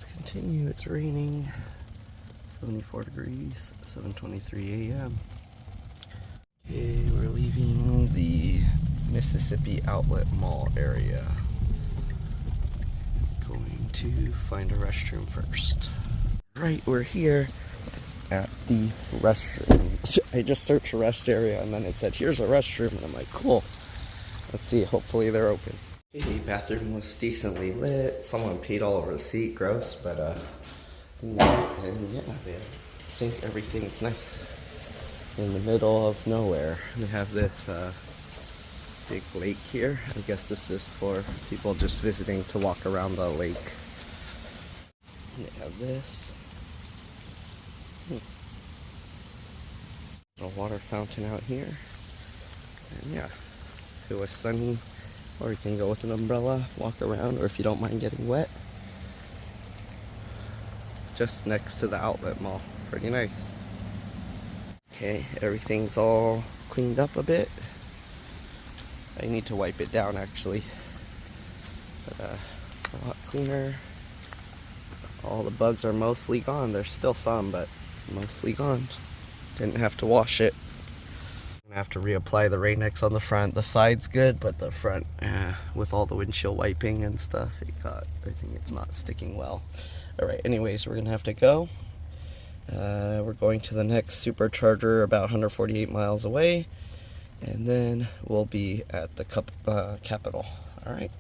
Let's continue. It's raining. 74 degrees, 7:23 a.m. Okay, we're leaving the Mississippi Outlet Mall area. Going to find a restroom first. Right, we're here at the restroom. I just searched a rest area and then it said, here's a restroom. And I'm like, cool. Let's see, hopefully they're open. The bathroom was decently lit. Someone peed all over the seat, gross, but no, and yeah, they sink everything. It's nice. In the middle of nowhere. They have this big lake here. I guess this is for people just visiting to walk around the lake. They have this. Little water fountain out here. And yeah, if it was sunny, or you can go with an umbrella, walk around, or if you don't mind getting wet. Just next to the outlet mall. Pretty nice. Okay, everything's all cleaned up a bit. I need to wipe it down actually. But it's a lot cleaner. All the bugs are mostly gone. There's still some, but mostly gone. Didn't have to wash it. I'm gonna have to reapply the Rain-X on the front. The side's good, but the front, with all the windshield wiping and stuff, I think it's not sticking well. Alright, anyways, we're gonna have to go. We're going to the next supercharger about 148 miles away, and then we'll be at the Capitol. Alright.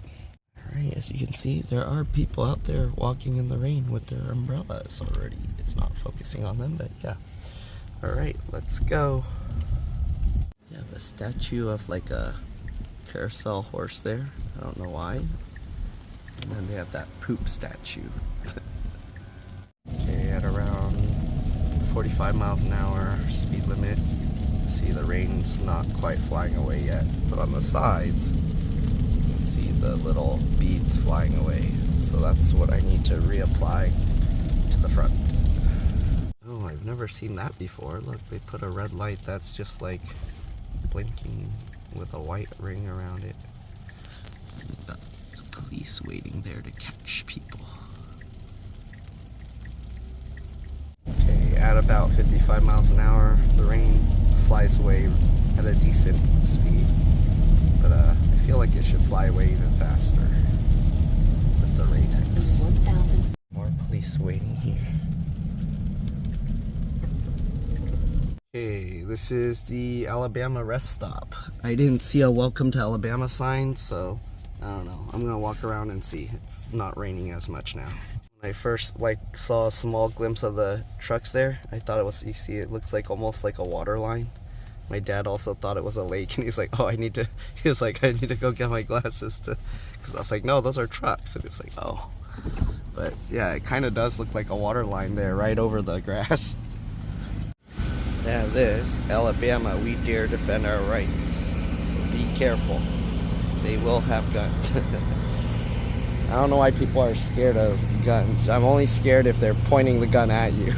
Alright, as you can see, there are people out there walking in the rain with their umbrellas already. It's not focusing on them, but yeah. Alright, let's go. You have a statue of like a carousel horse there. I don't know why. And then they have that poop statue. Okay, at around 45 miles an hour speed limit. See, the rain's not quite flying away yet, but on the sides you can see the little beads flying away. So that's what I need to reapply to the front. Oh, I've never seen that before. Look, they put a red light that's just like blinking with a white ring around it. We've got the police waiting there to catch people. Okay, at about 55 miles an hour, the rain flies away at a decent speed, but I feel like it should fly away even faster with the Rain-X. 1,000. More police waiting here. Okay, this is the Alabama rest stop. I didn't see a welcome to Alabama sign, so I don't know. I'm gonna walk around and see. It's not raining as much now. When I first saw a small glimpse of the trucks there, I thought it was, you see, it looks like almost like a water line. My dad also thought it was a lake, and he's like, oh, I need to go get my glasses because I was like, no, those are trucks. And it's like, oh. But yeah, it kind of does look like a water line there right over the grass. Now this, Alabama, we dare defend our rights. So be careful. They will have guns. I don't know why people are scared of guns. I'm only scared if they're pointing the gun at you.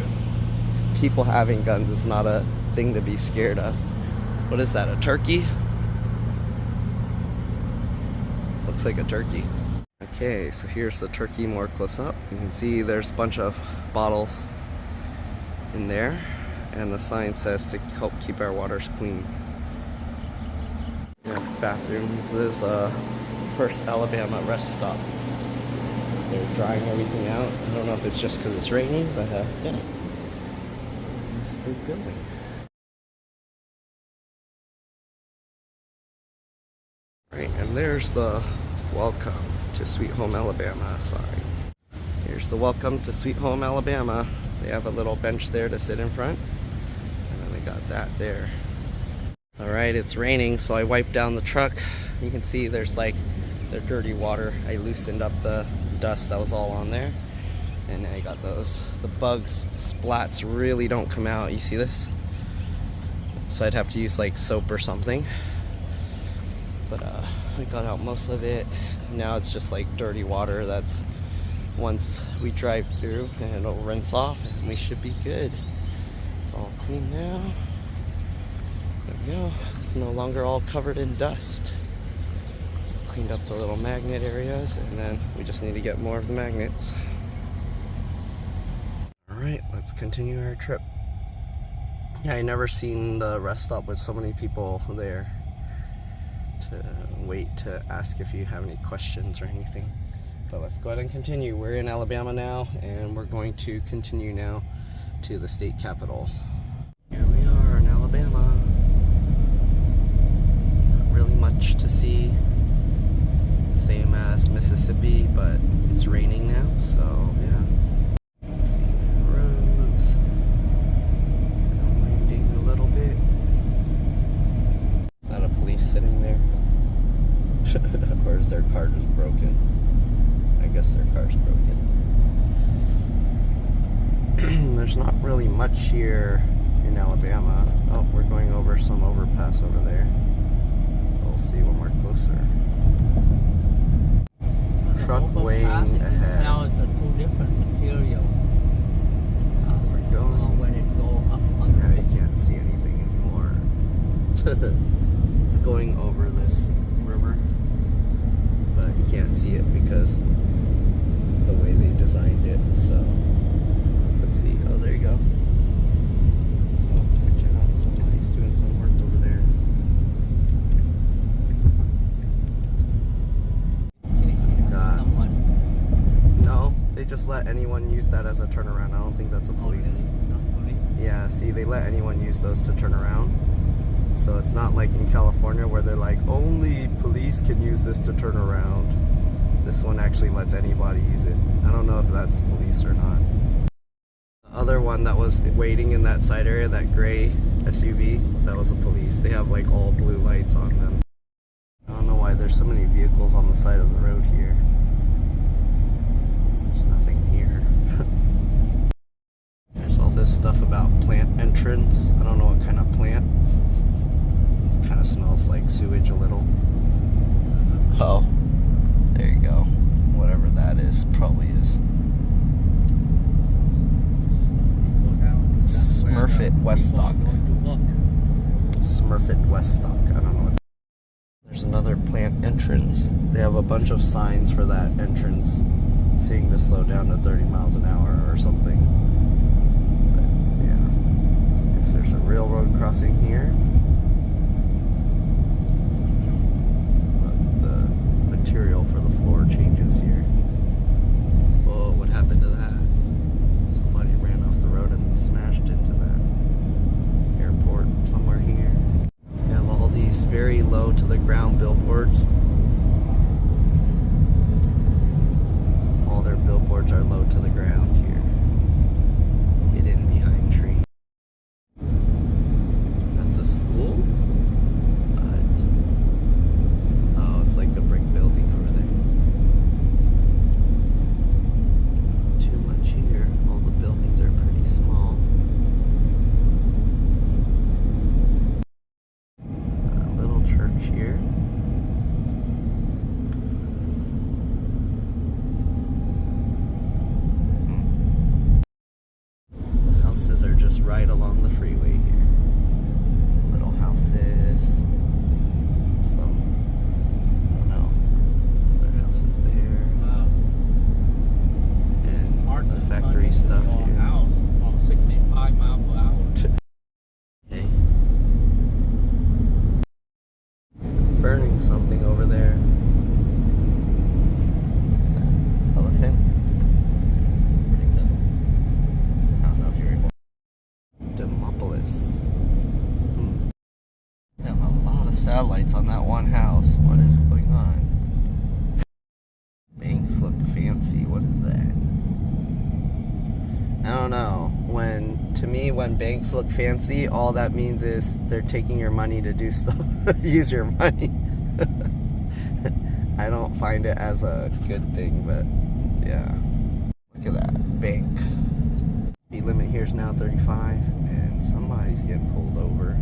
People having guns is not a thing to be scared of. What is that, a turkey? Looks like a turkey. Okay, so here's the turkey more close up. You can see there's a bunch of bottles in there, and the sign says to help keep our waters clean. Yeah, bathrooms. This is the first Alabama rest stop. They're drying everything out. I don't know if it's just because it's raining, but yeah. It's a big building. Right, and there's the welcome to Sweet Home Alabama sign. Here's the welcome to Sweet Home Alabama. They have a little bench there to sit in front, and then they got that there. Alright, it's raining, so I wiped down the truck. You can see there's like the dirty water. I loosened up the dust that was all on there, and now you got those. The bugs, splats really don't come out. You see this? So I'd have to use like soap or something. But I got out most of it. Now it's just like dirty water that's once we drive through, and it'll rinse off and we should be good. It's all clean now. There we go. It's no longer all covered in dust. Cleaned up the little magnet areas, and then we just need to get more of the magnets. Alright, let's continue our trip. Yeah, I never seen the rest stop with so many people there to wait to ask if you have any questions or anything. But let's go ahead and continue. We're in Alabama now, and we're going to continue now to the state capitol. Here we are in Alabama. Not really much to see. Same as Mississippi, but it's raining now, so yeah. Let's see the roads. Kind of winding a little bit. Is that a police sitting there? Or is their car just broken? I guess their car's broken. There's not really much here in Alabama. Oh, we're going over some overpass over there. We'll see when we're closer. Truck weighing ahead. Now it's a two different material. So we're going. When it go up on Now you can't see anything anymore. It's going over this river, but you can't see it because the way they designed it. So let's see. Oh, there you go. Oh, good job. Somebody's doing some work over there. No, they just let anyone use that as a turnaround. I don't think that's a police. Not police? Yeah, see, they let anyone use those to turn around. So it's not like in California where they're like, only police can use this to turn around. This one actually lets anybody use it. I don't know if that's police or not. The other one that was waiting in that side area, that gray SUV, that was a police. They have like all blue lights on them. I don't know why there's so many vehicles on the side of the road here. There's nothing here. There's all this stuff about plant entrance. I don't know what kind of plant. It kind of smells like sewage a little. Oh, there you go. Whatever that is, probably is. Smurfit Weststock. Smurfit Weststock. I don't know what. There's another plant entrance. They have a bunch of signs for that entrance saying to slow down to 30 miles an hour or something. But yeah. I guess there's a railroad crossing here. But the material for the floor changes here. Whoa, what happened to that? Somebody ran off the road and smashed into that airport somewhere here. You have all these very low to the ground billboards. All their billboards are low to the ground here, hidden behind trees. That's a school? But oh, it's like a brick building over there. Too much here. All the buildings are pretty small. Church here. The houses are just right along the freeway here. Little houses. Some, I don't know, other houses there. Wow. And the factory stuff here. House from 65 miles per hour. Okay. Burning something over there. Is that elephant? Where'd it go? I don't know if you're able. Demopolis. We have a lot of satellites on that one house. What is going on? Banks look fancy. What is that? I don't know. To me, when banks look fancy, all that means is they're taking your money to do stuff. Use your money. I don't find it as a good thing, but yeah. Look at that bank. Speed limit here is now 35, and somebody's getting pulled over.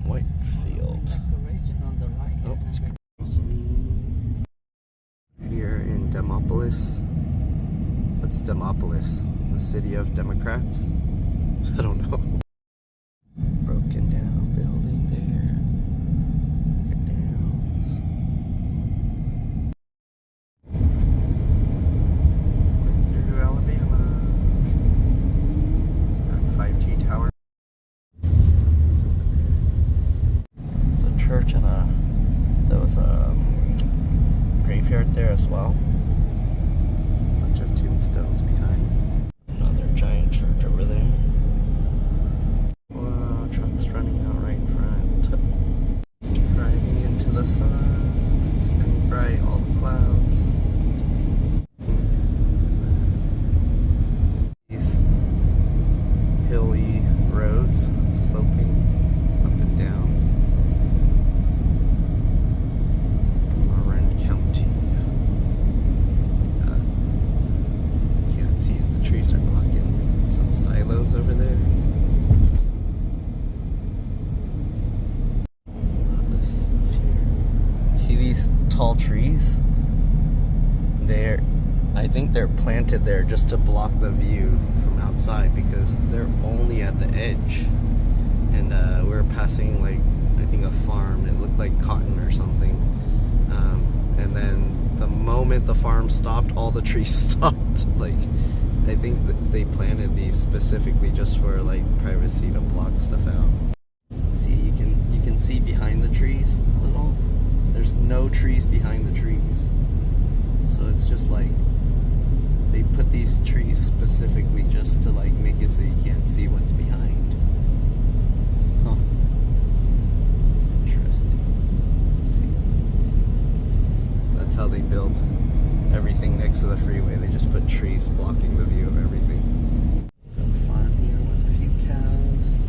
Whitefield. Decoration on the right. Oh, it's here in Demopolis. What's Demopolis? The city of Democrats? I don't know. Broken down building there. Canals. Through Alabama. as well. Bunch of tombstones behind. Another giant church over there. Wow, trucks running out right in front. Driving into the sun. It's getting bright, all the clouds. What's that? These hilly roads sloping up and down. Marin County. Can't see it. The trees are blocking some silos over there. This stuff here. See these tall trees? I think they're planted there just to block the view from outside because they're only at the edge. And we were passing, like, I think a farm. It looked like cotton or something. And then the moment the farm stopped, all the trees stopped. Like, I think that they planted these specifically just for, like, privacy to block stuff out. See, you can see behind the trees a little. There's no trees behind the trees. So it's just like they put these trees specifically just to, like, make it so you can't see what's behind. Huh. Interesting. See? That's how they build everything next to the freeway. They just put trees blocking the view of everything. Got a farm here with a few cows.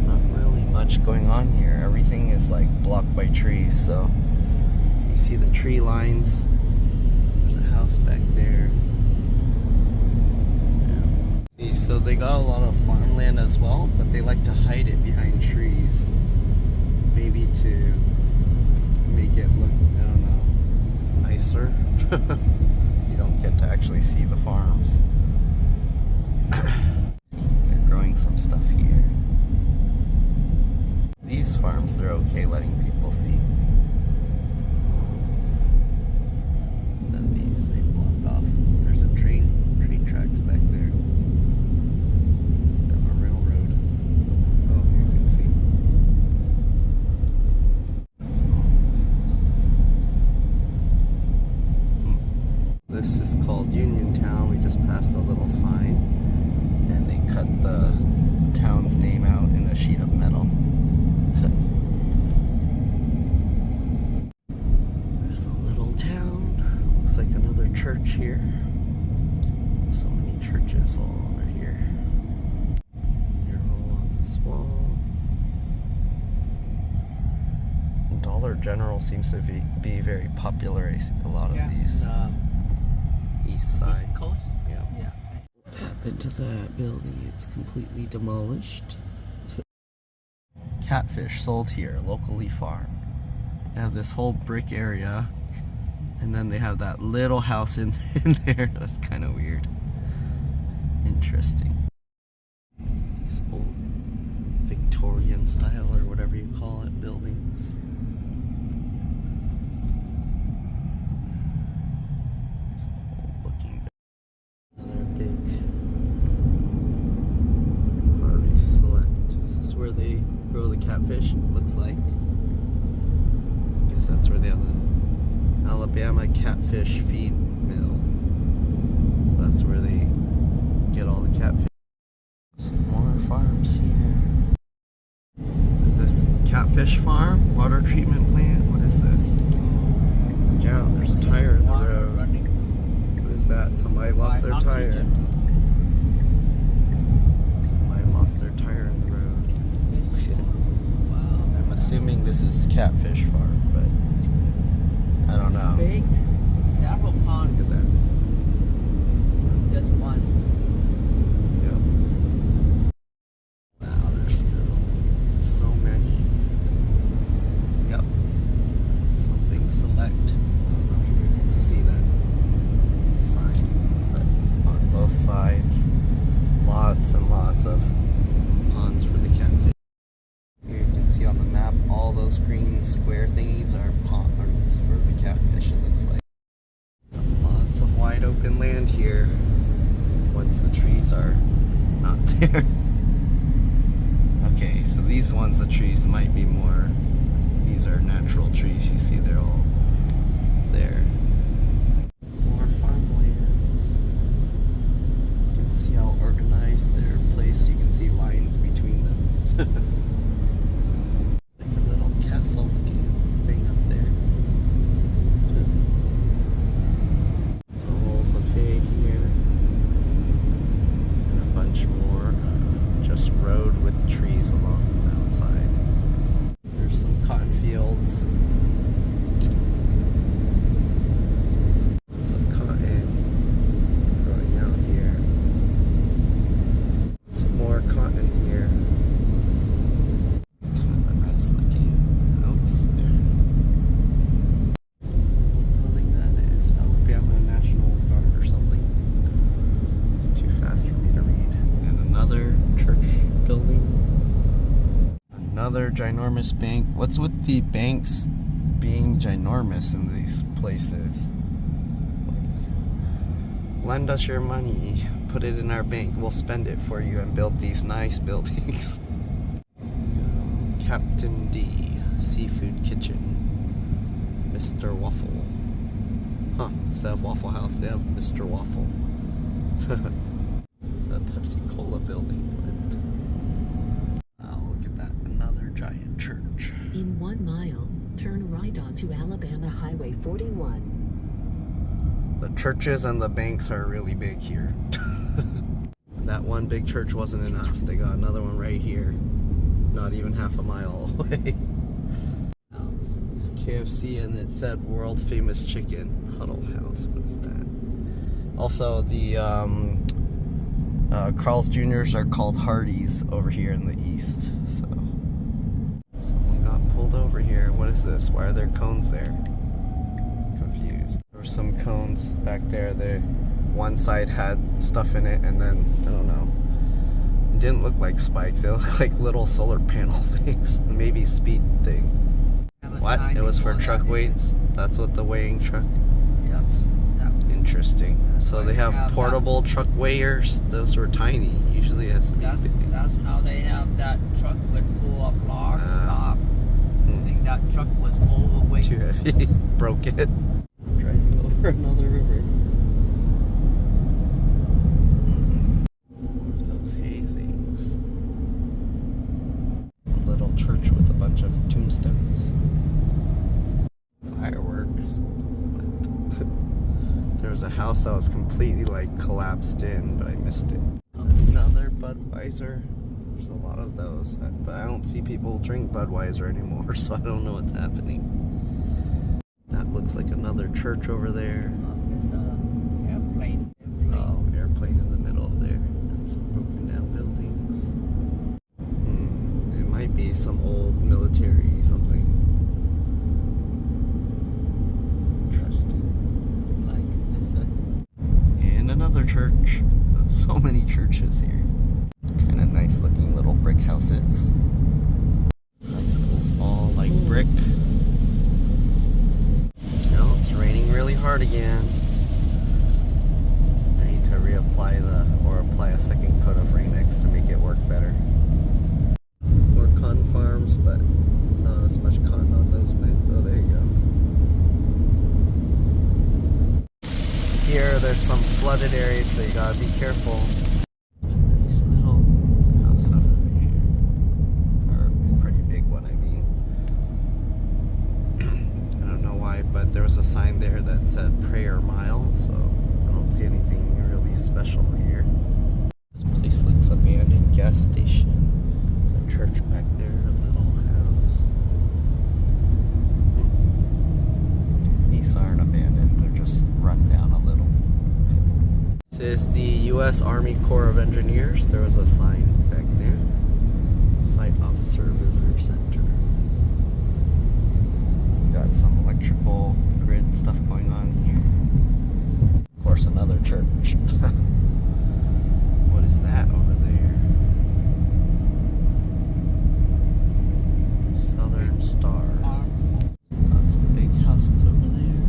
Not really much going on here. Everything is, like, blocked by trees, so you see the tree lines. There's a house back there. Yeah. See, so they got a lot of farmland as well, but they like to hide it behind trees. Maybe to make it look, I don't know, nicer. You don't get to actually see the farms. They're growing some stuff here. These farms, they're okay letting people see. Then these, they block off. There's a train tracks back there. A railroad. Oh, here you can see. This is called Uniontown. We just passed a little sign, and they cut the town's name out in a sheet of metal. There's a little town. Looks like another church here. So many churches all over here. Mural on this wall. Dollar General seems to be very popular. I see a lot of these. East side. East Coast? Yeah. Tap into that building. It's completely demolished. Catfish sold here, locally farmed. They have this whole brick area, and then they have that little house in there. That's kind of weird. Interesting. These old Victorian style, or whatever you call it, buildings. Another big Harvey Select. Is this where they grow the catfish? It looks like. I guess that's where they have the Alabama Catfish Feed Mill. So that's where they get all the catfish. Some more farms here. This catfish farm, water treatment plant. What is this? Yeah, there's a tire in the road. What is that? Somebody lost their tire. Somebody lost their tire in the road. I'm assuming this is catfish farm, but I don't know. Big, several ponds. Look at that. Just one. Yep. Wow, there's still so many. Yep. Something select. I don't know if you're able to see that sign, but on both sides, lots and lots of ponds for the catfish. Here you can see on the map, all those green square thingies are ponds for the catfish, it looks like. Lots of wide open land here once the trees are not there. Okay, so these ones, the trees might be more, These are natural trees. You see they're all there. More farmlands. You can see how organized they're placed. You can see lines between them. Like a little castle looking thing up there. Rolls of hay here. And a bunch more just road with trees along the outside. There's some cotton fields. Lots of cotton growing out here. Some more cotton here. Kind of a nice looking house there. What building that is? Alabama National Guard or something. It's too fast for me to read. And another church building. Another ginormous bank. What's with the banks being ginormous in these places? Lend us your money, put it in our bank, we'll spend it for you and build these nice buildings. Captain D, Seafood Kitchen, Mr. Waffle. Huh, instead of Waffle House, they have Mr. Waffle. It's a Pepsi Cola building, but oh, look at that, another giant church. In 1 mile, turn right onto Alabama Highway 41. The churches and the banks are really big here. That one big church wasn't enough. They got another one right here. Not even half a mile away. It's KFC and it said world famous chicken. Huddle House, what's that? Also, the Carl's Jr.'s are called Hardee's over here in the east. So, someone got pulled over here. What is this? Why are there cones there? Confused. There were some cones back there. One side had stuff in it, and then I don't know. It didn't look like spikes. They looked like little solar panel things. Maybe speed thing. What? It was for truck weights? That's what the weighing truck? Yep. Interesting. So they have portable truck weighers. Those were tiny. Usually it has to be big. That's how they have that truck with full of logs. Stop. I think that truck was overweight. Too heavy. Broke it. Driving over another river. More of those hay things. A little church with a bunch of tombstones. Fireworks. There was a house that was completely like collapsed in, but I missed it. Another Budweiser. There's a lot of those, but I don't see people drink Budweiser anymore, so I don't know what's happening. That looks like another church over there. It's an airplane. Oh, airplane in the middle of there. And some broken down buildings. It might be some old military something. Interesting. And another church. So many churches here. Kind of nice looking little brick houses. High school's all like brick. No, it's raining really hard again. I need to reapply apply a second coat of Rain-X to make it work better. More cotton farms, but not as much cotton on those plants. Oh, there you go. Here, there's some flooded areas, so you gotta be careful. A nice little house over there. Or pretty big one, I mean. I don't know why, but there was a sign there that said prayer mile, so I don't see anything really special here. This place looks abandoned. Gas station. There's a church back there, a little house. These aren't abandoned, they're just run down a little. This is the U.S. Army Corps of Engineers. There was a sign back there. Site Officer Visitor Center. We got some electrical grid stuff going on here. Of course, another church. What is that over there? Southern Star. Got some big houses over there.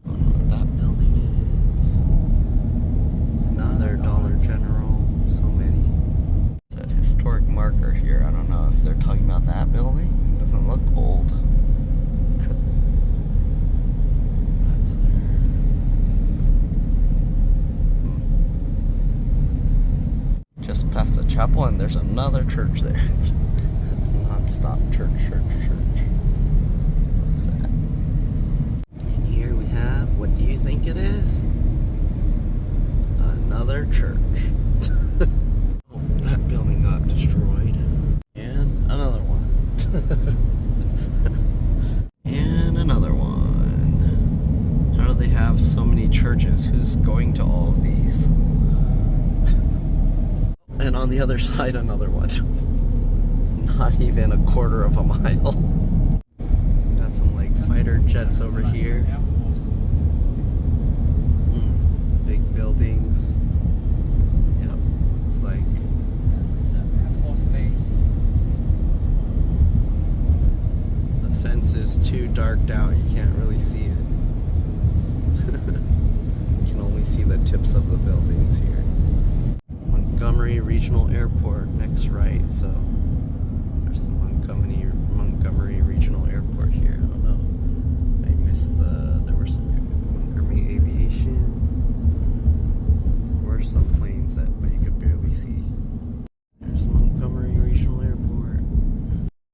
I don't know what that building is. Another Dollar General. So many. It's a historic marker here. I don't know if they're talking about that building. It doesn't look one, there's another church there. Non-stop church. What's that? And here we have, what do you think it is? Another church. Oh, that building got destroyed. And another one. And another one. How do they have so many churches? Who's going to all of these? And on the other side, another one. Not even a quarter of a mile. Got some like fighter jets over here. Big buildings. Yep. It's like It's an Air Force base. the fence is too darked out. You can't really see it. You can only see the tips of the buildings here. Montgomery Regional Airport next right, so there's the Montgomery Regional Airport here. I don't know. I missed there were some Montgomery Aviation. There were some planes but you could barely see. There's Montgomery Regional Airport.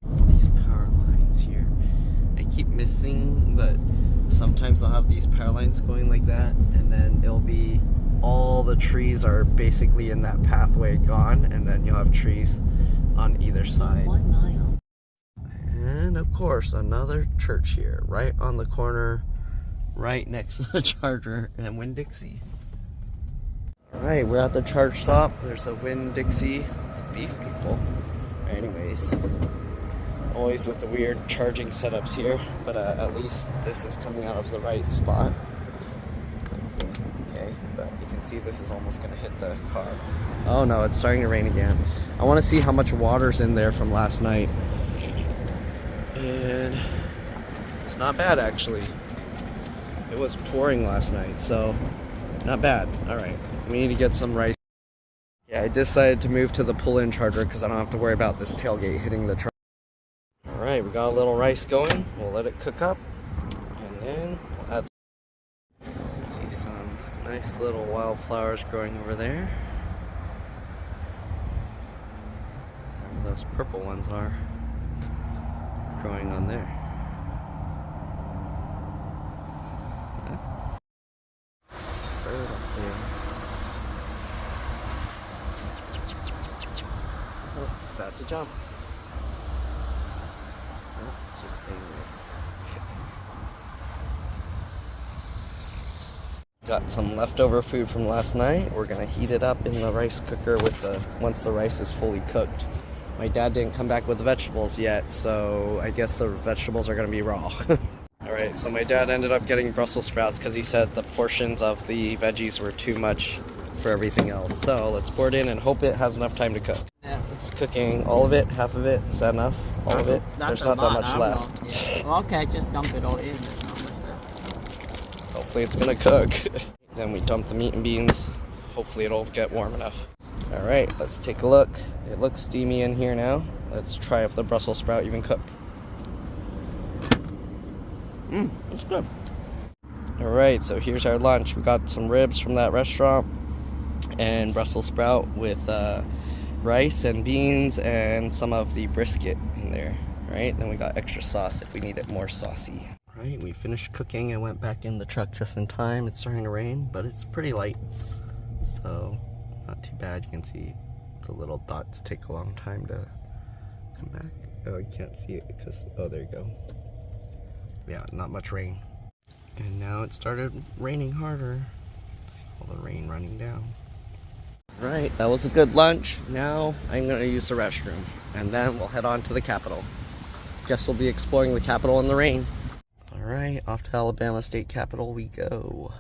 All these power lines here. I keep missing, but sometimes I'll have these power lines going like that, and then it'll be all the trees are basically in that pathway gone, and then you'll have trees on either side. 1 mile. And of course, another church here, right on the corner, right next to the Charger and Winn-Dixie. Alright, we're at the charge stop. There's a Winn-Dixie. It's beef people. Anyways, always with the weird charging setups here, but at least this is coming out of the right spot. Okay, but you can see this is almost going to hit the car. Oh no, it's starting to rain again. I want to see how much water's in there from last night. And it's not bad actually. It was pouring last night, so not bad. Alright, we need to get some rice. Yeah, I decided to move to the pull-in charger because I don't have to worry about this tailgate hitting the truck. Alright, we got a little rice going. We'll let it cook up. And then we'll add. Let's see some nice little wildflowers growing over there. Where those purple ones are growing on there. Bird up there. Oh, it's about to jump. Oh, it's just staying there. Got some leftover food from last night. We're gonna heat it up in the rice cooker once the rice is fully cooked. My dad didn't come back with the vegetables yet, so I guess the vegetables are gonna be raw. Alright, so my dad ended up getting Brussels sprouts because he said the portions of the veggies were too much for everything else. So let's pour it in and hope it has enough time to cook. Yeah. It's cooking all of it, half of it. Is that enough? All of it? That's There's not that much left. Yeah. Well, okay, just dump it all in. There's not much left. Hopefully it's gonna cook. Then we dump the meat and beans. Hopefully it'll get warm enough. Alright, let's take a look. It looks steamy in here now. Let's try if the Brussels sprout even cooked. It's good. Alright, so here's our lunch. We got some ribs from that restaurant and Brussels sprout with rice and beans and some of the brisket in there. Right, then we got extra sauce if we need it more saucy. Alright, we finished cooking and went back in the truck just in time. It's starting to rain, but it's pretty light, so not too bad. You can see the little dots take a long time to come back. Oh, you can't see it because, oh, there you go. Yeah, not much rain. And now it started raining harder. See all the rain running down. Right, that was a good lunch. Now I'm gonna use the restroom and then we'll head on to the Capitol. Guess we'll be exploring the Capitol in the rain. Alright, off to Alabama State Capitol we go.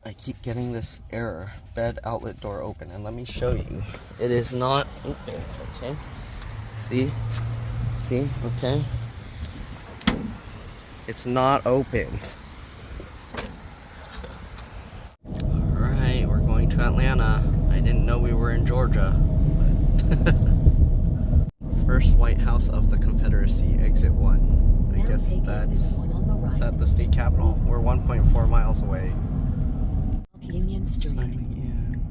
I keep getting this error, bed outlet door open, and let me show you. It is not open, okay? See? See? Okay. It's not open. Alright, we're going to Atlanta. I didn't know we were in Georgia, but First White House of the Confederacy, exit 1. I guess is that the state capitol? We're 1.4 miles away. Union Street. Signing in.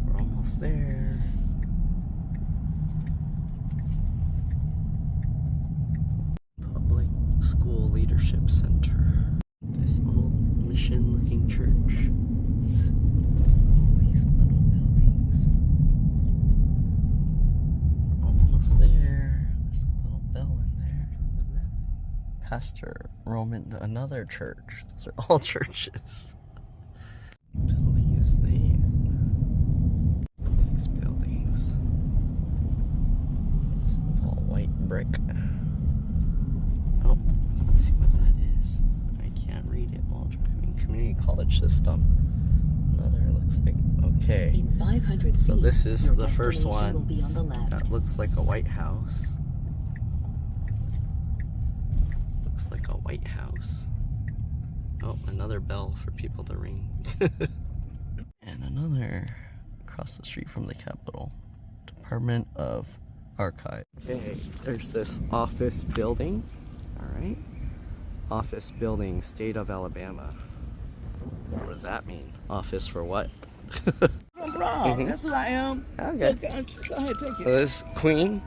We're almost there. Public School Leadership Center. This old mission-looking church. These little buildings. Almost there. There's a little bell in there. Pastor Roman, another church. Those are all churches. Building is there. These buildings. This one's all white brick. Oh, let me see what that is. I can't read it while driving. Community college system. Another looks like, okay. In 500 So feet, this is your the first destination will one. be on the left. That looks like a White House. Looks like a White House. Oh, another bell for people to ring. And another across the street from the Capitol. Department of Archive. Okay, there's this office building. Alright. Office building, state of Alabama. What does that mean? Office for what? I'm wrong. That's what I am. Okay. Go ahead, take So this queen,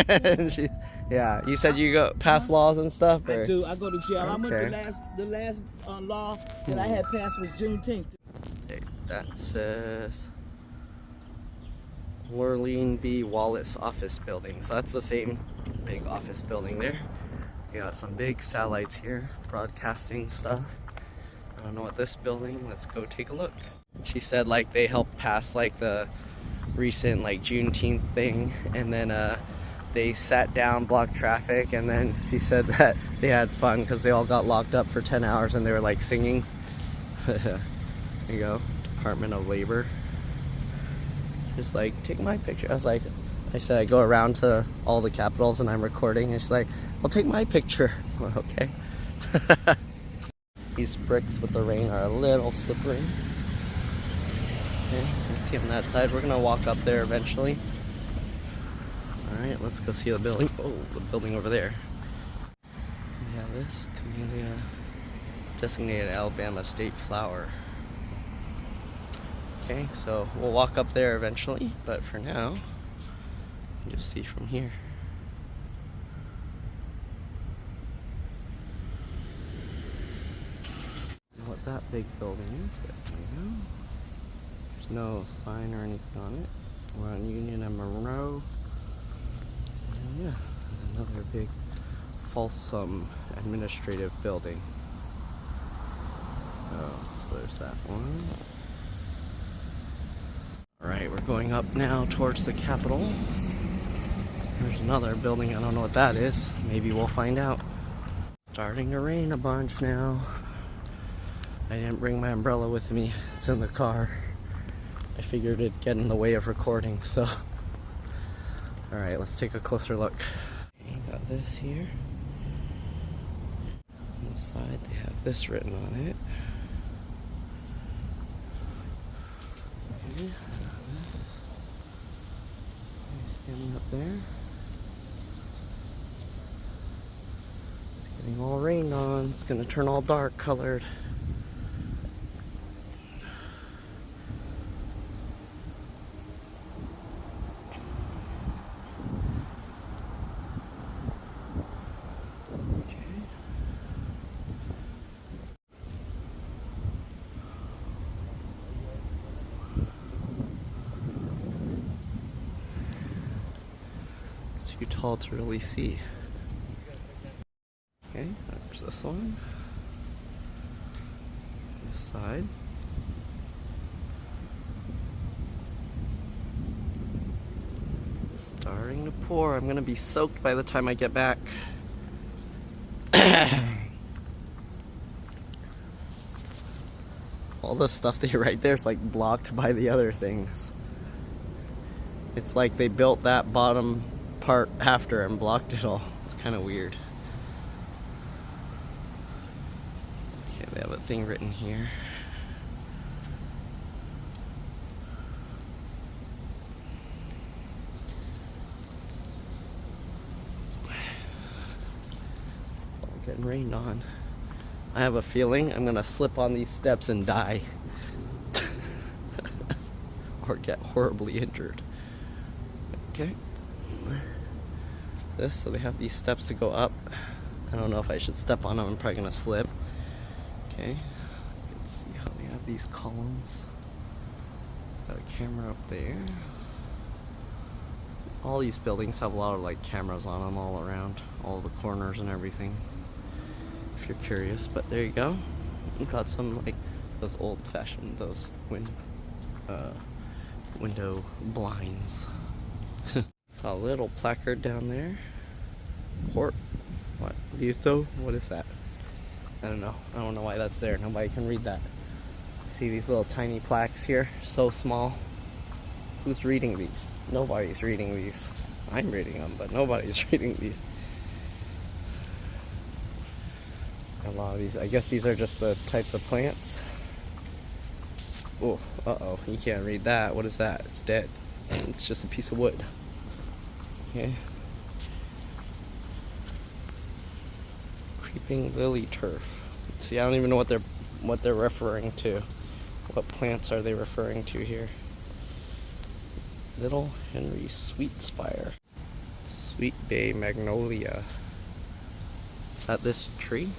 and she's, yeah. You said you go pass laws and stuff. Or? I do. I go to jail. I went Okay. the last law that I had passed was Juneteenth. Okay, that says Lurleen B. Wallace office building. So that's the same big office building there. You got some big satellites here, broadcasting stuff. I don't know what this building. Let's go take a look. She said like they helped pass like the recent like Juneteenth thing, and then they sat down, blocked traffic, and then she said that they had fun because they all got locked up for 10 hours and they were like singing. There you go, Department of Labor. Just like, take my picture. I said I go around to all the capitals and I'm recording, and she's like, I'll take my picture. Well, okay. These bricks with the rain are a little slippery. Okay, you can see on that side. We're gonna walk up there eventually. Alright, let's go see the building. Oh, the building over there. We have this Camellia designated Alabama state flower. Okay, so we'll walk up there eventually, but for now, you can just see from here. I don't know what that big building is, but you know. There's no sign or anything on it. We're on Union and Monroe. And yeah, another big Folsom administrative building. Oh, so there's that one. Alright, we're going up now towards the Capitol. There's another building, I don't know what that is. Maybe we'll find out. Starting to rain a bunch now. I didn't bring my umbrella with me. It's in the car. I figured it'd get in the way of recording, so. Alright, let's take a closer look. Okay, got this here. On the side, they have this written on it. Okay. Standing up there. It's getting all rained on. It's gonna turn all dark colored. Too tall to really see. Okay, there's this one. This side. It's starting to pour. I'm gonna be soaked by the time I get back. All the stuff they write there is like blocked by the other things. It's like they built that bottom part after and blocked it all. It's kind of weird. Okay, they have a thing written here. It's all getting rained on. I have a feeling I'm gonna slip on these steps and die. or get horribly injured. Okay. So they have these steps to go up. I don't know if I should step on them. I'm probably gonna slip. Okay. You can see how they have these columns. Got a camera up there. All these buildings have a lot of like cameras on them all around, all the corners and everything, if you're curious. But there you go. We've got some like those old-fashioned, those window blinds. A little placard down there. Port. What? Lito? What is that? I don't know. I don't know why that's there. Nobody can read that. See these little tiny plaques here? So small. Who's reading these? Nobody's reading these. I'm reading them, but nobody's reading these. A lot of these, I guess these are just the types of plants. Oh, uh-oh, you can't read that. What is that? It's dead. It's just a piece of wood. Okay. Creeping lily turf. See, I don't even know what they're referring to. What plants are they referring to here? Little Henry Sweet Spire. Sweet Bay Magnolia. Is that this tree?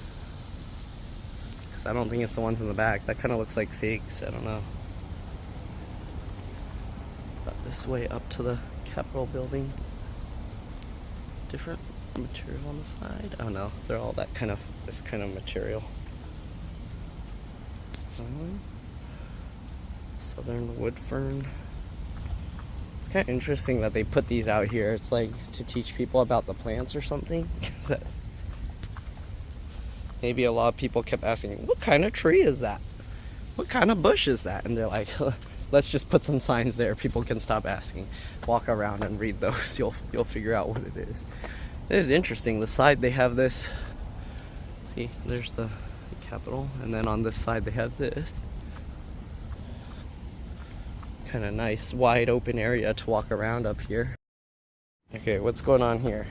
Because I don't think it's the ones in the back. That kind of looks like figs. I don't know. But this way up to the Capitol building. Different material on the side. Oh no, they're all that kind of, this kind of material. Southern wood fern. It's kind of interesting that they put these out here. It's like to teach people about the plants or something. Maybe a lot of people kept asking, what kind of tree is that? What kind of bush is that? And they're like, let's just put some signs there. People can stop asking. Walk around and read those. You'll figure out what it is. It is interesting. The side they have this. See, there's the Capitol, and then on this side they have this. Kind of nice, wide open area to walk around up here. Okay, what's going on here?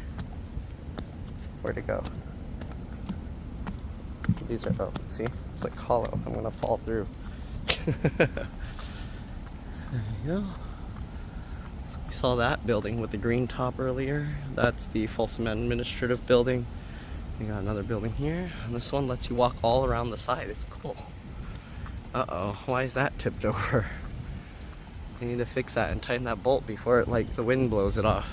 Where'd it go? These are, oh, see? It's like hollow. I'm gonna fall through. There you go. So we saw that building with the green top earlier. That's the Folsom Administrative Building. We got another building here. And this one lets you walk all around the side. It's cool. Uh-oh, why is that tipped over? I need to fix that and tighten that bolt before it, like, the wind blows it off.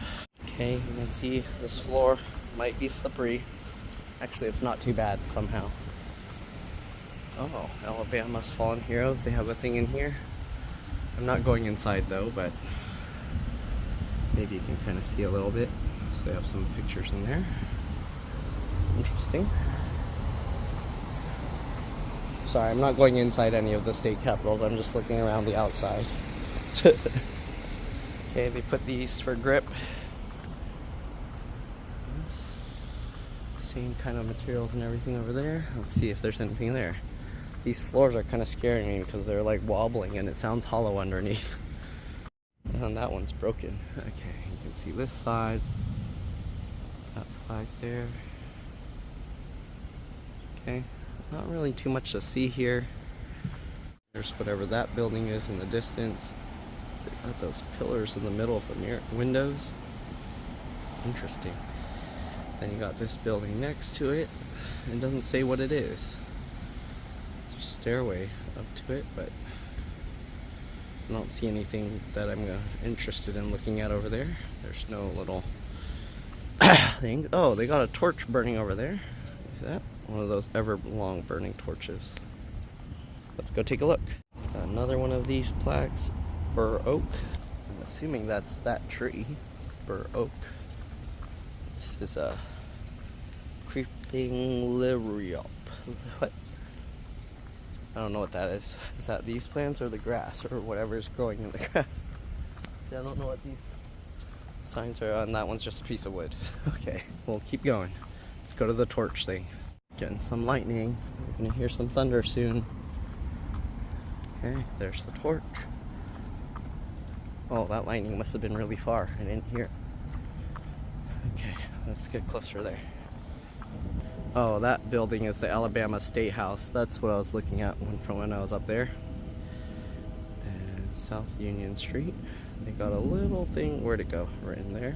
Okay, you can see this floor might be slippery. Actually, it's not too bad somehow. Oh, Alabama's Fallen Heroes. They have a thing in here. I'm not going inside though, but maybe you can kind of see a little bit. So they have some pictures in there. Interesting. Sorry, I'm not going inside any of the state capitals. I'm just looking around the outside. Okay, they put these for grip. Same kind of materials and everything over there. Let's see if there's anything there. These floors are kind of scaring me because they're like wobbling and it sounds hollow underneath. And that one's broken. Okay, you can see this side. That flag there. Okay, not really too much to see here. There's whatever that building is in the distance. They got those pillars in the middle of the windows. Interesting. Then you got this building next to it. It doesn't say what it is. There's a stairway up to it, but I don't see anything that I'm interested in looking at over there. There's no little thing. Oh, they got a torch burning over there. Is that one of those ever long burning torches? Let's go take a look. Got another one of these plaques. Bur oak. I'm assuming that's that tree. Bur oak. This is a creeping liriop. What? I don't know what that is. Is that these plants or the grass or whatever is growing in the grass? See, I don't know what these signs are on. That one's just a piece of wood. Okay, we'll keep going. Let's go to the torch thing. Getting some lightning. We're gonna hear some thunder soon. Okay, there's the torch. Oh, that lightning must have been really far. I didn't hear it. Okay, let's get closer there. Oh, that building is the Alabama State House. That's what I was looking at from when I was up there. And let's South Union Street. They got a little thing, where'd it go? Right in there.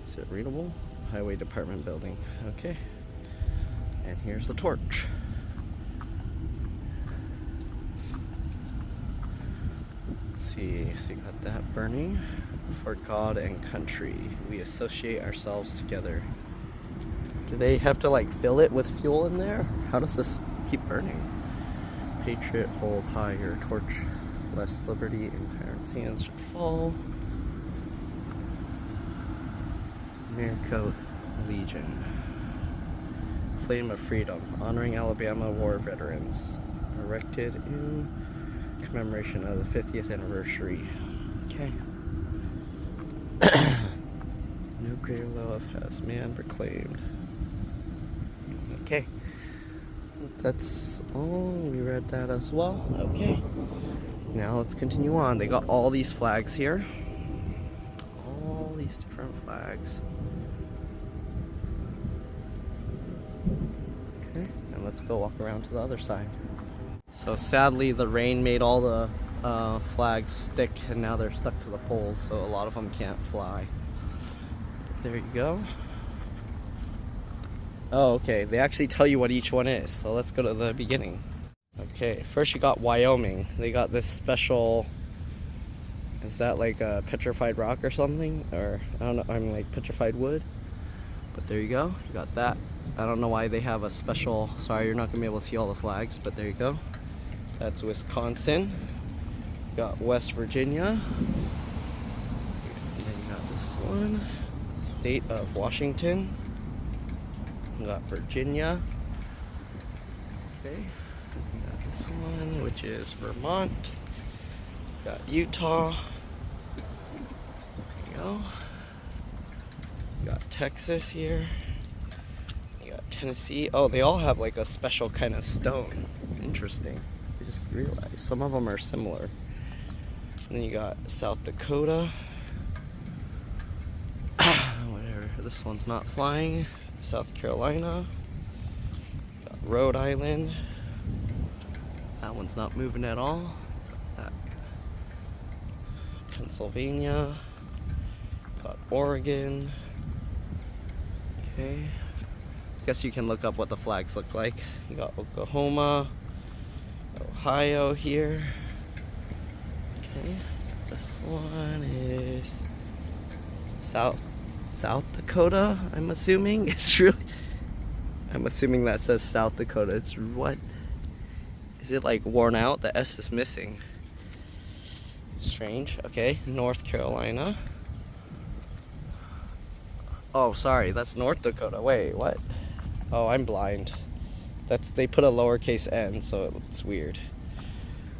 Is it readable? Highway Department building. Okay. And here's the torch. Let's see, so you got that burning. For God and country, we associate ourselves together. Do they have to like fill it with fuel in there? How does this keep burning? Patriot, hold high your torch, lest liberty in tyrant's hands should fall. Maricoat Legion. Flame of Freedom, honoring Alabama war veterans. Erected in commemoration of the 50th anniversary. Okay. No greater love has man proclaimed. Okay. That's all. We read that as well. Okay. Now let's continue on. They got all these flags here. All these different flags. Okay. And let's go walk around to the other side. So sadly the rain made all the flags stick, and now they're stuck to the poles, so a lot of them can't fly. There you go. Oh, okay. They actually tell you what each one is, so let's go to the beginning. Okay, first you got Wyoming. They got this special, is that like a petrified rock or something? Or, I don't know, I'm like petrified wood. But there you go, you got that. I don't know why they have a special, sorry you're not gonna be able to see all the flags, but there you go. That's Wisconsin. You got West Virginia. And then you got this one, State of Washington. You got Virginia. Okay. You got this one, which is Vermont. You got Utah. There you go. You got Texas here. You got Tennessee. Oh, they all have like a special kind of stone. Interesting. I just realized some of them are similar. And then you got South Dakota. Whatever. This one's not flying. South Carolina. Got Rhode Island. That one's not moving at all. That. Pennsylvania. Got Oregon. Okay. I guess you can look up what the flags look like. You got Oklahoma, Ohio here. Okay. This one is South Dakota, I'm assuming. It's really, I'm assuming that says South Dakota. It's what? Is it like worn out? The S is missing. Strange. Okay. North Carolina. Oh, sorry, that's North Dakota. Wait, what? Oh, I'm blind. They put a lowercase n, so it's weird.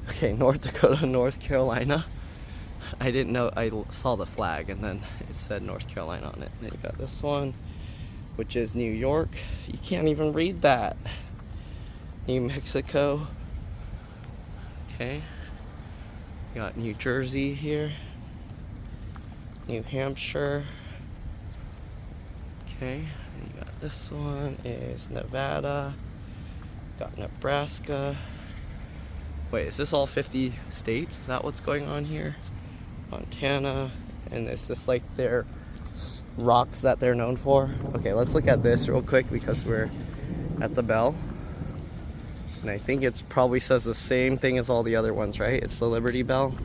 Okay, North Dakota, North Carolina. I didn't know, I saw the flag and then it said North Carolina on it. Then you got this one, which is New York. You can't even read that. New Mexico. Okay. You got New Jersey here. New Hampshire. Okay, and you got this one is Nevada. Got Nebraska. Wait, is this all 50 states? Is that what's going on here? Montana. And is this like their rocks that they're known for? Okay, let's look at this real quick because we're at the bell. And I think it probably says the same thing as all the other ones, right? It's the Liberty Bell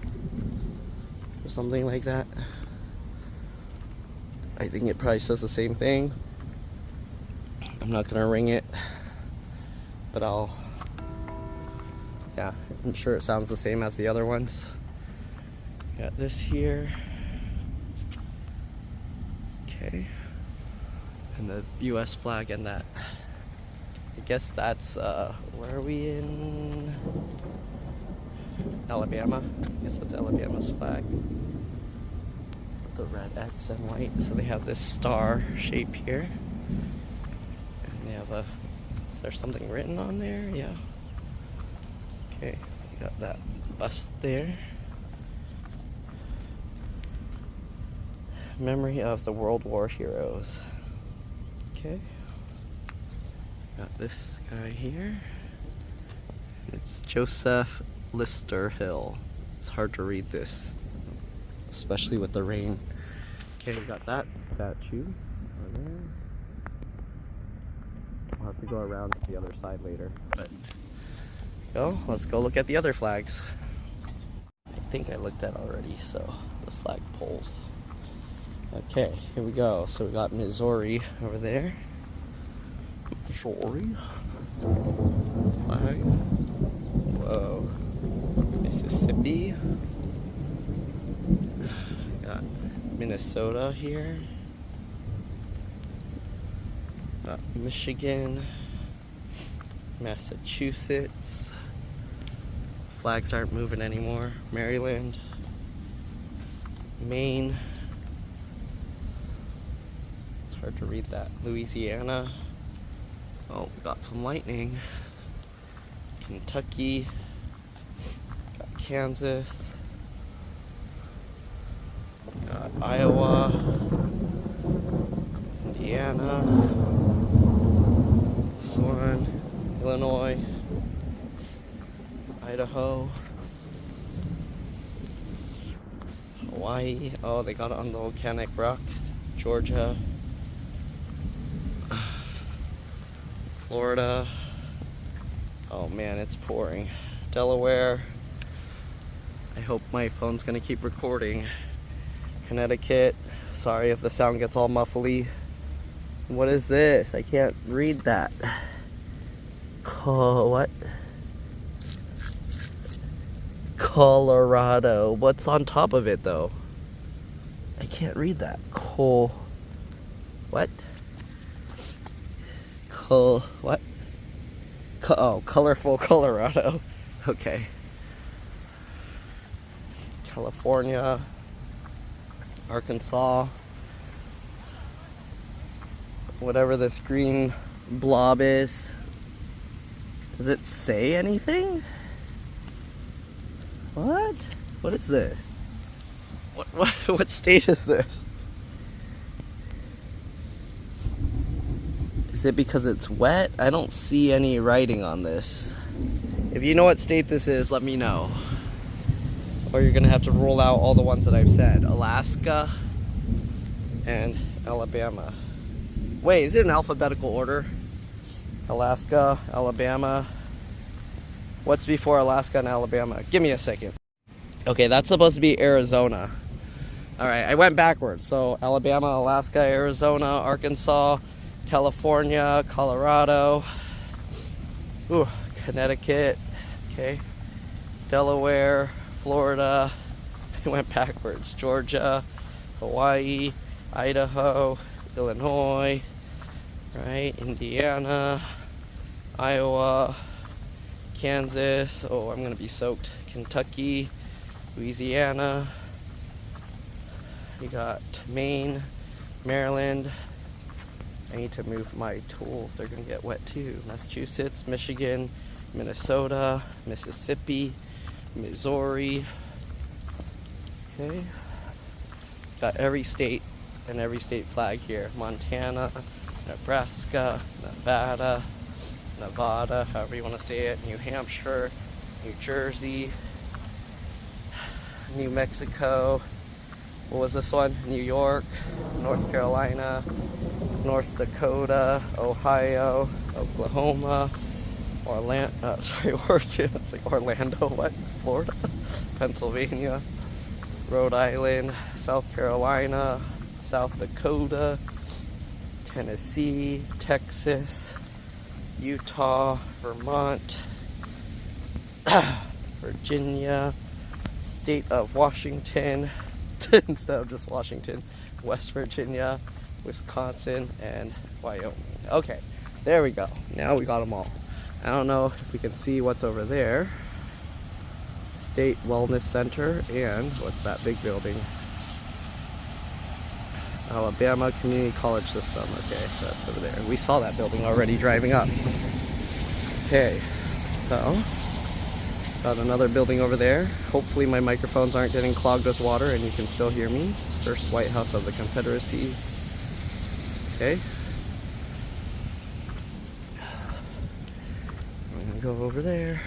or something like that. I think it probably says the same thing. I'm not gonna ring it, but yeah, I'm sure it sounds the same as the other ones. Got this here. Okay. And the US flag and that. I guess that's, where are we in? Alabama? I guess that's Alabama's flag. The red X and white, so they have this star shape here, and they have is there something written on there? Yeah. Okay, you got that bust there. Memory of the World War heroes. Okay. Got this guy here. It's Joseph Lister Hill, It's hard to read this, especially with the rain. Okay, we got that statue over there. I'll have to go around to the other side later. But let's go look at the other flags. I think I looked at already, so the flag poles. Okay, here we go. So we got Missouri over there. Missouri. Flag. Whoa. Mississippi. Got Minnesota here. Got Michigan. Massachusetts. Flags aren't moving anymore. Maryland. Maine. It's hard to read that. Louisiana. Oh, we got some lightning. Kentucky. Got Kansas. Got Iowa. Indiana. This one. Illinois. Idaho. Hawaii. Oh, they got it on the volcanic rock. Georgia. Florida. Oh man, it's pouring. Delaware. I hope my phone's gonna keep recording. Connecticut. Sorry if the sound gets all muffly. What is this? I can't read that. What? Colorado. What's on top of it though? I can't read that. What? What? Oh, colorful Colorado. Okay. California. Arkansas. Whatever this green blob is. Does it say anything? What? What is this? What state is this? Is it because it's wet? I don't see any writing on this. If you know what state this is, let me know. Or you're gonna have to roll out all the ones that I've said. Alaska and Alabama. Wait, is it in alphabetical order? Alaska, Alabama. What's before Alaska and Alabama? Give me a second. Okay, that's supposed to be Arizona. Alright, I went backwards. So Alabama, Alaska, Arizona, Arkansas, California, Colorado, Connecticut, okay, Delaware, Florida. I went backwards. Georgia, Hawaii, Idaho, Illinois, right, Indiana, Iowa, Kansas. Oh, I'm gonna be soaked. Kentucky, Louisiana. You got Maine, Maryland. I need to move my tools. They're gonna get wet too. Massachusetts, Michigan, Minnesota, Mississippi, Missouri. Okay. Got every state and every state flag here. Montana, Nebraska, Nevada, however you want to say it, New Hampshire, New Jersey, New Mexico, what was this one? New York, North Carolina, North Dakota, Ohio, Oklahoma, Oregon, it's like Orlando, what? Florida, Pennsylvania, Rhode Island, South Carolina, South Dakota, Tennessee, Texas, Utah, Vermont, Virginia, State of Washington, instead of just Washington, West Virginia, Wisconsin, and Wyoming. Okay, there we go. Now we got them all. I don't know if we can see what's over there. State Wellness Center, and what's that big building? Alabama Community College System. Okay, so that's over there. We saw that building already driving up. Okay, so got another building over there. Hopefully my microphones aren't getting clogged with water and you can still hear me. First White House of the Confederacy. Okay. I'm gonna go over there.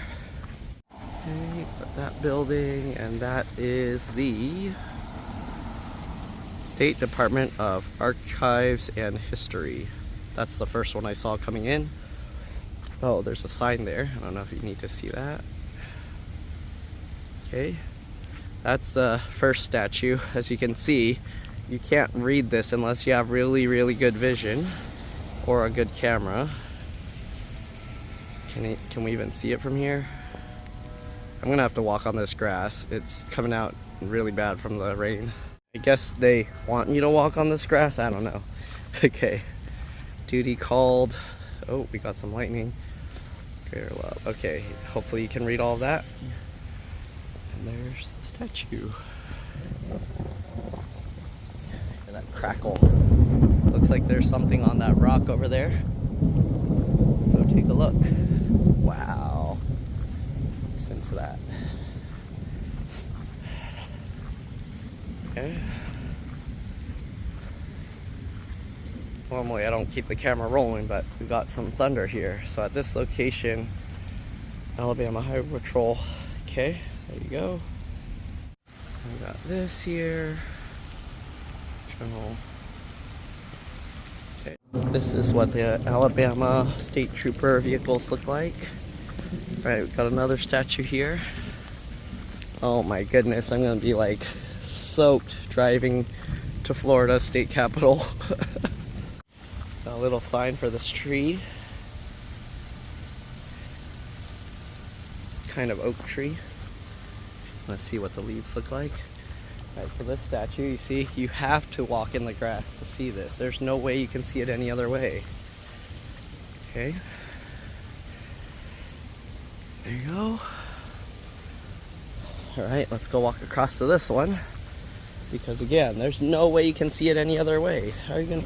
Okay, got that building, and that is the State Department of Archives and History. That's the first one I saw coming in. Oh, there's a sign there. I don't know if you need to see that. Okay, that's the first statue. As you can see, you can't read this unless you have really, really good vision or a good camera. Can we even see it from here? I'm gonna have to walk on this grass. It's coming out really bad from the rain. I guess they want you to walk on this grass? I don't know. Okay. Duty called. Oh, we got some lightning. Greater love. Okay, hopefully you can read all of that. And there's the statue. And that crackle. Looks like there's something on that rock over there. Let's go take a look. Wow. Listen to that. Okay. Normally I don't keep the camera rolling, but we got some thunder here. So at this location, Alabama Highway Patrol. Okay, there you go. We got this here. General. Okay. This is what the Alabama State Trooper vehicles look like. Alright, we got another statue here. Oh my goodness, I'm gonna be like soaked driving to Florida State Capitol. A little sign for this tree. Kind of oak tree. Let's see what the leaves look like. Alright, so this statue, you see, you have to walk in the grass to see this. There's no way you can see it any other way. Okay. There you go. Alright, let's go walk across to this one. Because again, there's no way you can see it any other way. How are you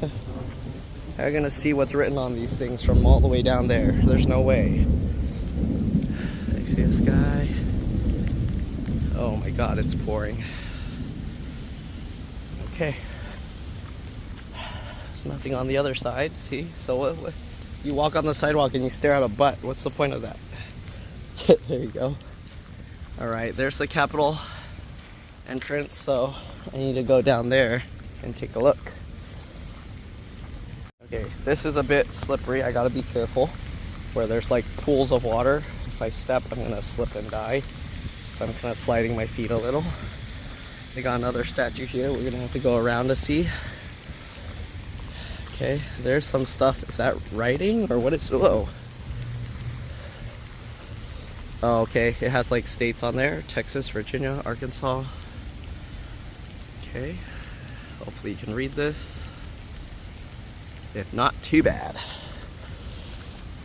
gonna see what's written on these things from all the way down there? There's no way. I see this guy. Oh my god, it's pouring. Okay. There's nothing on the other side, see? So what, you walk on the sidewalk and you stare at a butt. What's the point of that? There you go. Alright, there's the Capitol entrance, so I need to go down there and take a look. Okay, this is a bit slippery. I gotta be careful. Where there's like pools of water. If I step, I'm gonna slip and die. So I'm kind of sliding my feet a little. They got another statue here. We're gonna have to go around to see. Okay, there's some stuff. Is that writing or what is? Whoa. Oh, okay. It has like states on there: Texas, Virginia, Arkansas. Okay. Hopefully you can read this. If not, too bad.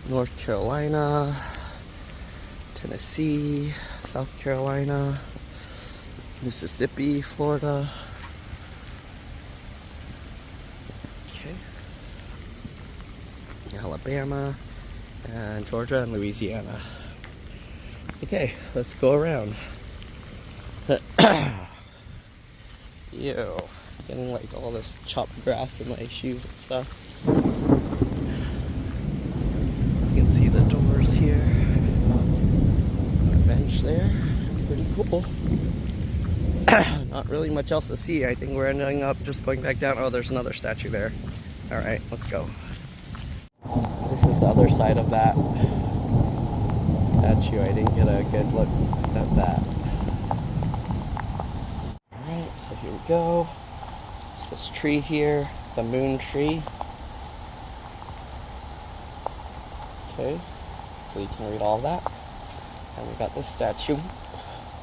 North Carolina, Tennessee, South Carolina, Mississippi, Florida. Okay. Alabama, and Georgia and Louisiana. Okay, let's go around. Ew. Getting like all this chopped grass in my shoes and stuff. You can see the doors here. A bench there. Pretty cool. Not really much else to see. I think we're ending up just going back down. Oh, there's another statue there. Alright, let's go. This is the other side of that statue. I didn't get a good look at that. Alright, so here we go. There's this tree here, the moon tree. Okay, so you can read all of that. And we got this statue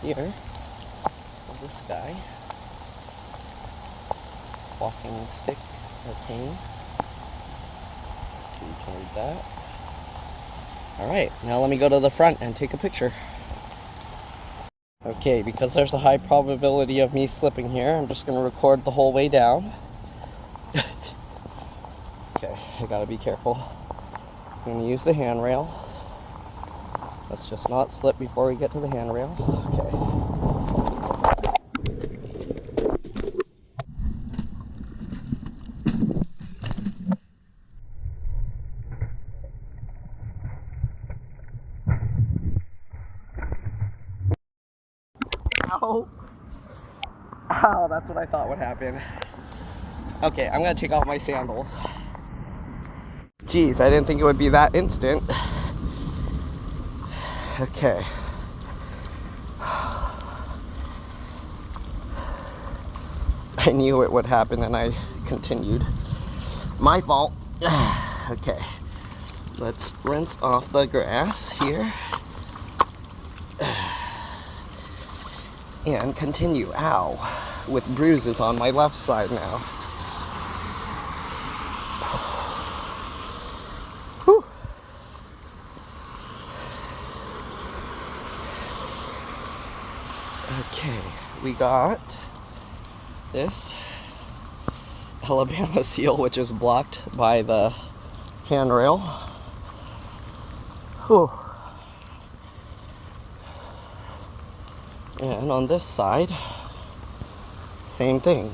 here of this guy. Walking stick or cane. So you can read that. Alright, now let me go to the front and take a picture. Okay, because there's a high probability of me slipping here, I'm just going to record the whole way down. Okay, I gotta be careful. I'm going to use the handrail. Let's just not slip before we get to the handrail. Okay. Ow! Ow, that's what I thought would happen. Okay, I'm gonna take off my sandals. Jeez, I didn't think it would be that instant. Okay. I knew it would happen and I continued. My fault. Okay. Let's rinse off the grass here. And continue. Ow. With bruises on my left side now. Whew. Okay, we got this Alabama seal, which is blocked by the handrail. Whew. And on this side, same thing.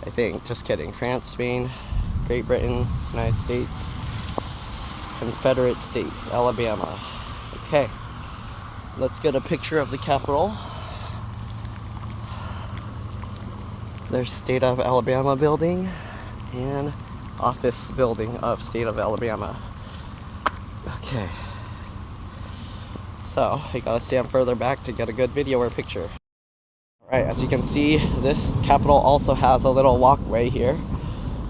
I think, just kidding. France, Spain, Great Britain, United States, Confederate States, Alabama. Okay, let's get a picture of the Capitol. There's State of Alabama building and office building of State of Alabama. Okay. So, I gotta stand further back to get a good video or picture. Alright, as you can see, this Capitol also has a little walkway here,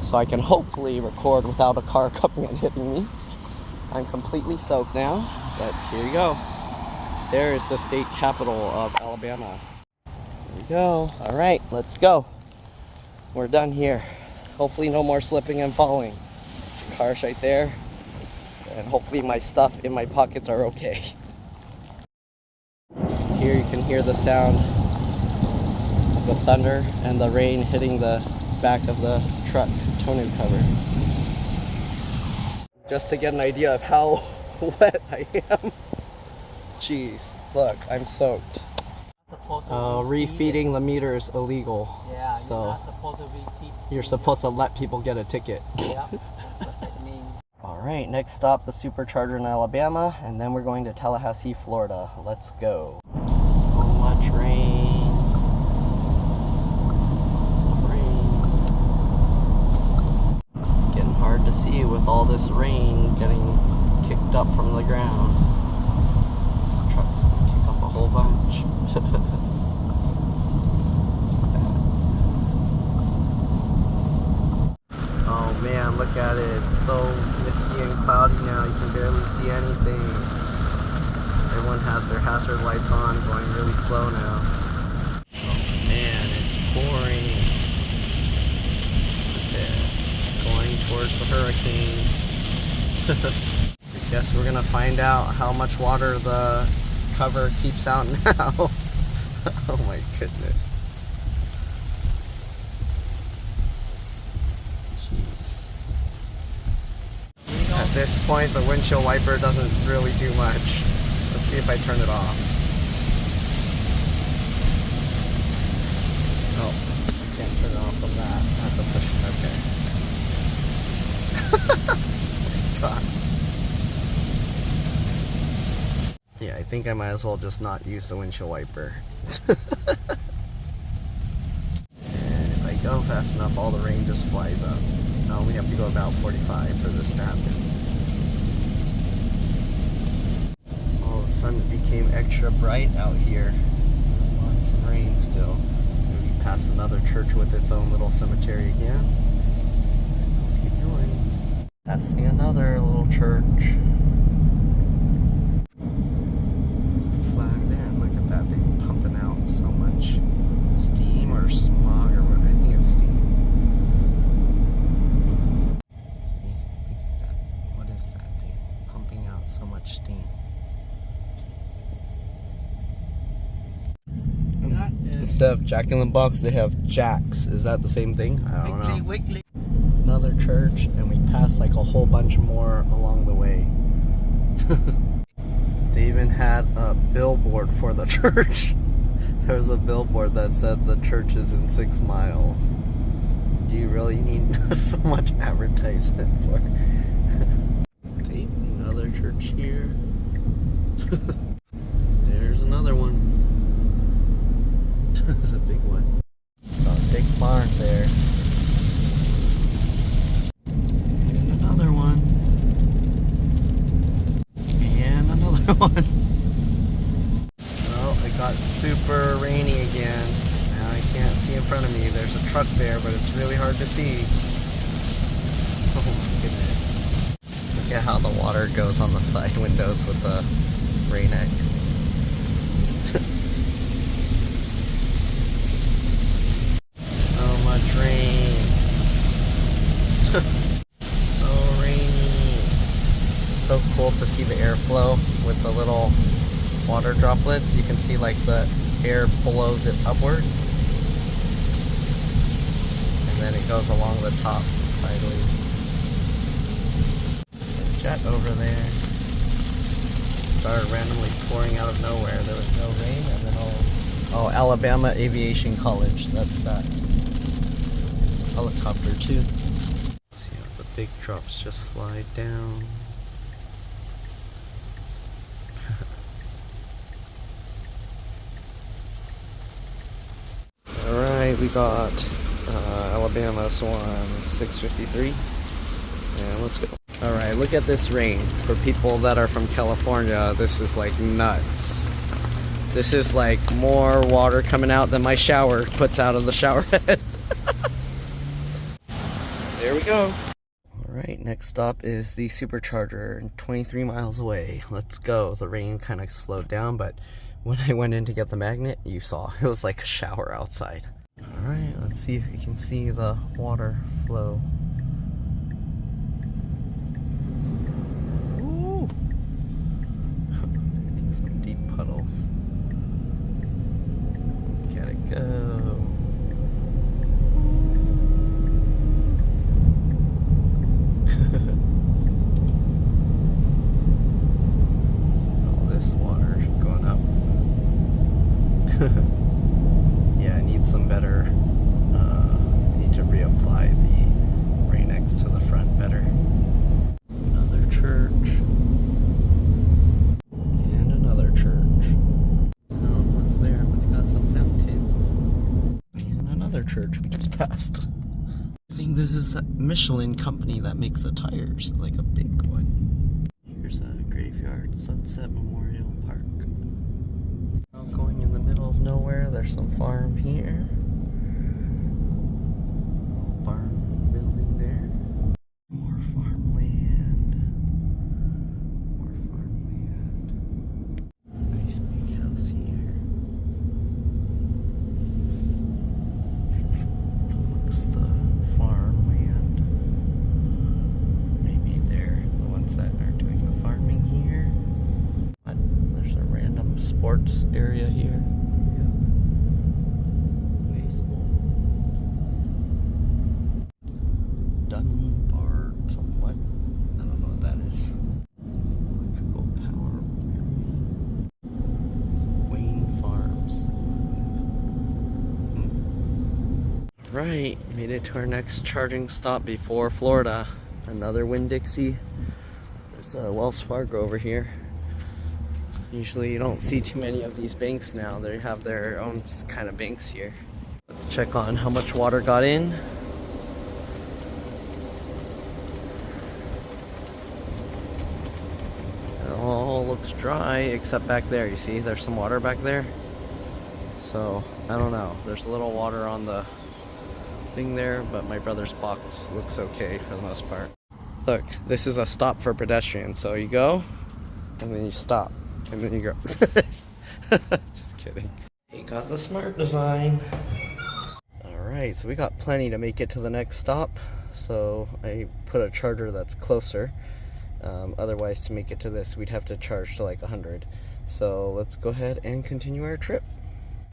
so I can hopefully record without a car coming and hitting me. I'm completely soaked now, but here we go. There is the state capital of Alabama. There we go. Alright, let's go. We're done here. Hopefully no more slipping and falling. Car's right there, and hopefully my stuff in my pockets are okay. Here you can hear the sound of the thunder and the rain hitting the back of the truck tonneau cover. Just to get an idea of how wet I am. Jeez, look, I'm soaked. Refeeding the meter is illegal. Yeah, so you're not supposed to refeed. You're supposed to let people get a ticket. Yeah, that's what that means. Alright, next stop, the Supercharger in Alabama, and then we're going to Tallahassee, Florida. Let's go. So much rain. Lots of rain. Getting hard to see with all this rain getting kicked up from the ground. This truck's gonna kick up a whole bunch. Oh man, look at it. It's so misty and cloudy now, you can barely see anything. Everyone has their hazard lights on, going really slow now. Oh man, it's pouring. Look at this, going towards the hurricane. I guess we're gonna find out how much water the cover keeps out now. Oh my goodness. Jeez. At this point, the windshield wiper doesn't really do much. Let's see if I turn it off. Oh, I can't turn it off from that. I have to push it. Okay. Oh my God. Yeah, I think I might as well just not use the windshield wiper. And if I go fast enough, all the rain just flies up. I only have to go about 45 for this to happen. Oh, the sun became extra bright out here. Lots of rain still. Maybe past another church with its own little cemetery again. I'll keep going. Passing another little church. Pumping out so much steam or smog or what. I think it's steam. What is that thing? Pumping out so much steam. Instead of Jack in the Box, they have Jacks. Is that the same thing? I don't know. Wiggly. Another church, and we passed like a whole bunch more along the way. They even had a billboard for the church. There was a billboard that said the church is in 6 miles. Do you really need so much advertisement for? Okay, another church here. There's another one. It's a big one. Got a big barn there. And another one. And another one. Well, it got super rainy again. Now I can't see in front of me. There's a truck there, but it's really hard to see. Oh my goodness. Look at how the water goes on the side windows with the Rain-X. So much rain. So rainy. So cool to see the airflow with the little water droplets. You can see like the air blows it upwards. And then it goes along the top sideways. There's a jet over there. Started randomly pouring out of nowhere. There was no rain, and then oh, Alabama Aviation College. That's that helicopter too. See how the big drops just slide down. All right, we got Alabama Swan 653, and let's go. All right, look at this rain. For people that are from California, this is like nuts. This is like more water coming out than my shower puts out of the shower head. There we go. All right, next stop is the supercharger, 23 miles away. Let's go. The rain kind of slowed down, but when I went in to get the magnet, you saw it was like a shower outside. All right, let's see if you can see the water flow. Ooh. Hitting some deep puddles. Look at it go. All this water going up. Yeah, I need some better, need to reapply the Rain-X to the front better. Another church. And another church. I don't know what's there, but they got some fountains. And another church we just passed. I think this is the Michelin company that makes the tires, like a big one. Here's a graveyard, Sunset Memorial Park. Going in the middle of nowhere, there's some farm here. Barn building there. More farmland. More farmland. Nice big house here. Looks the farmland. Maybe they're the ones that are doing the farming here. But there's a random sports area here. Dunbar, somewhat. I don't know what that is. Electrical power area. Wayne Farms. Right, made it to our next charging stop before Florida. Another Winn-Dixie. There's a Wells Fargo over here. Usually you don't see too many of these banks now. They have their own kind of banks here. Let's check on how much water got in. It all looks dry except back there. You see there's some water back there. So I don't know. There's a little water on the thing there, but my brother's box looks okay for the most part. Look, this is a stop for pedestrians. So you go and then you stop. And then you go. Just kidding. He got the smart design. Alright, so we got plenty to make it to the next stop. So I put a charger that's closer. Otherwise, to make it to this, we'd have to charge to like 100. So let's go ahead and continue our trip.